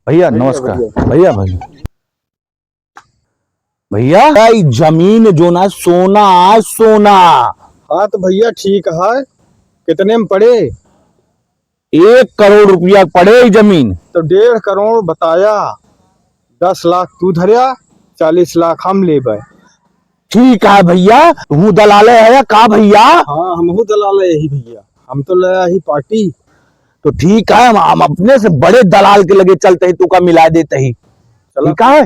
भैया नमस्कार। भैया भैया भैया जमीन जो ना सोना सोना। हाँ तो भैया ठीक है। कितने में पड़े? 1 करोड़ रुपया पड़े जमीन। तो 1.5 करोड़ बताया। 10 लाख तू धरिया, 40 लाख हम ले भाई। ठीक है भैया, तू दलाले है का भैया? हाँ हम दलाल यही भैया, हम तो लाया ही पार्टी। तो ठीक है, हम अपने से बड़े दलाल के लगे चलते ही, तू का मिला देते ही। ठीक है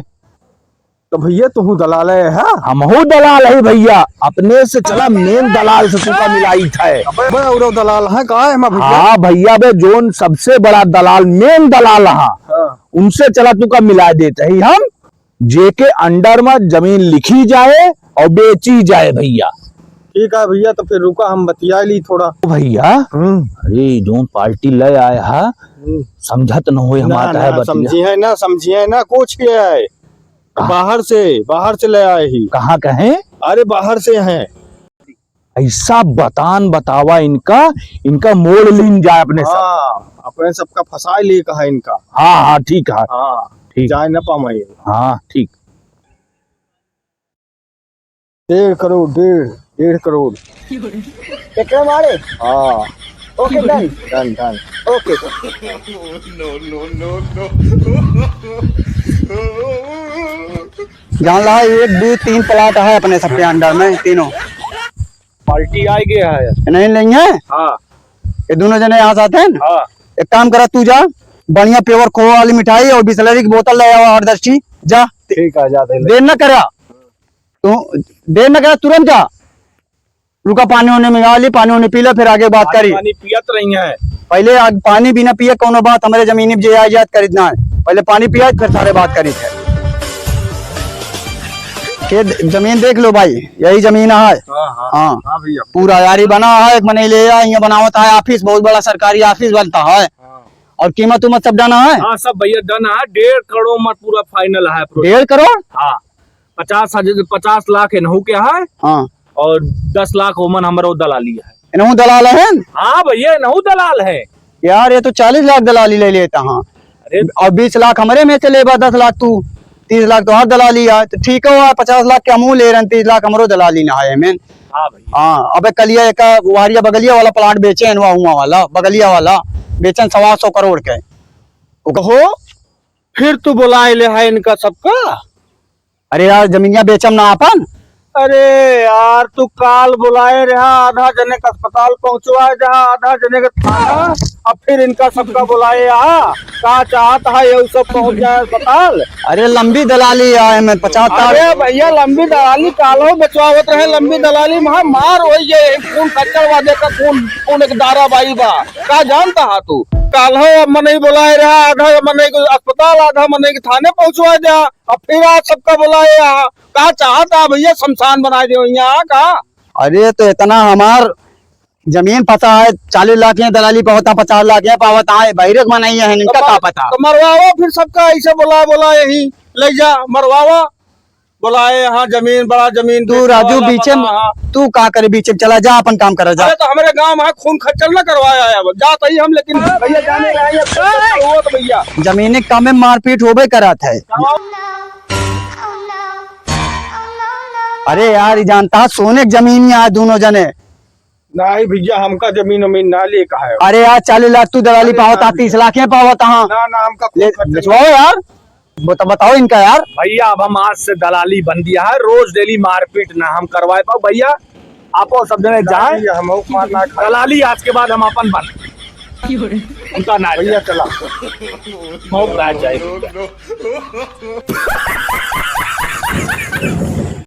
तो भैया तू दलाल है? हम हो दलाल है भैया, अपने से चला मेन दलाल से तू का मिलाई था। और दलाल है का है भैया? हाँ भैया बे, जोन सबसे बड़ा दलाल मेन दलाल हाँ, उनसे चला तू का मिला देते ही हम, जेके अंडर में जमीन लिखी जाए और बेची जाए भैया। ठीक है भैया, तो फिर रुका हम बतिया ली थोड़ा। भैया अरे जो पार्टी ले आए है, समझत न हो हमारा है। समझिए ना कुछ के आए बाहर से ले आए ही। कहाँ कहे? अरे बाहर से हैं। ऐसा बतावा इनका मोड़ लीन जाए अपने सब। हाँ, अपने सबका फसाई ले कहा इनका। हाँ ठीक है। हाँ ठीक जाए न पाए। हाँ ठीक। 1.5 करोड़ 1.5 करोड़ कितने मारे? हाँ ओके डन डन ओके। जान ला 1 2 3 प्लाट है अपने सबके अंडर में, तीनों पार्टी आ गया है। नहीं नहीं है। हाँ ये दोनों जने यहाँ से आते हैं। हाँ एक काम करा, तू जा बढ़िया प्योर खोआ वाली मिठाई और बिस्लरी की बोतल ले आओ 8-10 जा। ठीक है, जाते देर न करा तू, देर न करा, तुरंत जा। रुका, पानी होने में ली, पानी होने पी ला, फिर आगे बात करी। पानी पियत रही है पहले पानी बिना पिए कोनो बात हमारे जमीनी में जायदाद खरीदना है। पहले पानी पिया फिर सारे बात करी थे। जमीन देख लो भाई, यही जमीन है। हाँ भैया पूरा यारी बना है, एक मने ले यहाँ बनावत है ऑफिस, बहुत बड़ा सरकारी ऑफिस बनता है। और कीमत उमत सब डाना है। हाँ सब भैया डन है। 1.5 करोड़ में पूरा फाइनल है। 1.5 करोड़? हाँ 50 लाख इनहू के है हाँ और 10 लाख ओमन हमारो दलाली है। इनहू दलाल है? हाँ भैया इनहू दलाल है यार, ये तो 40 लाख दलाली ले लेता। हाँ और 20 लाख हमारे में चले, 10 लाख तू, 30 लाख तो हर दलाली है। तो ठीक है, 50 लाख के हमू ले रहे हैं, 30 लाख हमारो दलाली ना है मेन। हाँ भैया। हाँ अबे कलिया एक वारिया बगलिया वाला प्लाट बेचे हुआ वाला बगलिया वाला बेचन 125 करोड़ के। कहो फिर तू बुलाए ले है इनका सबका। अरे यार जमीनिया बेचम ना अपन। अरे यार तू काल बुलाए रहा, आधा जने का अस्पताल पहुंचवाए जहाँ, आधा जने का थाना, अब फिर इनका सबका बुलाए यहाँ। कहा चाहता है ये सब पहुंच जाए अस्पताल। अरे लंबी दलाली है मैं 50। अरे भैया लंबी दलाली कालो बचवावत रहे, लंबी दलाली महा मार हो ये खून खच्चर वादे का खून एक दारा बाई बा का जानता है तू। काल हो मन नहीं बुलाए रहा, आधा मन नहीं अस्पताल, आधा मन नहीं थाने पहुंचवा जा, अब फिर आज सबका बुलाए यहाँ। कहा चाहता भैया शमशान बना दे यहाँ का। अरे तो इतना हमार जमीन फंसा है, 40 लाख है दलाली पावता, 50 लाख है पावता है, बहिरक मनाई है इनका का पता। तो मरवावा फिर सबका ऐसे बुला यही ले जा, मरवावा बुलाए यहाँ। जमीन बड़ा जमीन तू राजू बीचे तू का करे, बीचे चला जा, अपन काम करा जा। अरे तो हमारे गांव में खून खच्चर न करवाया है जाता ही हम, लेकिन भैया जाने रहे भैया जमीनी काम में मारपीट होबे करा था। अरे यार ये जानता है सोने की जमीन यहाँ दोनों जने। नहीं भैया हमका जमीन उमीन ना ले का है। अरे यार 40 लाख तू दलाली पावता, 30 लाख है पावता। हाँ ना हमका बेचवाओ यार, बताओ इनका यार। भैया अब हम आज से दलाली बन दिया है, रोज डेली मारपीट ना हम करवाए पाओ भैया। आप सब जने जाए दलाली, आज के बाद हम अपन बन उनका ना भैया चला जाए।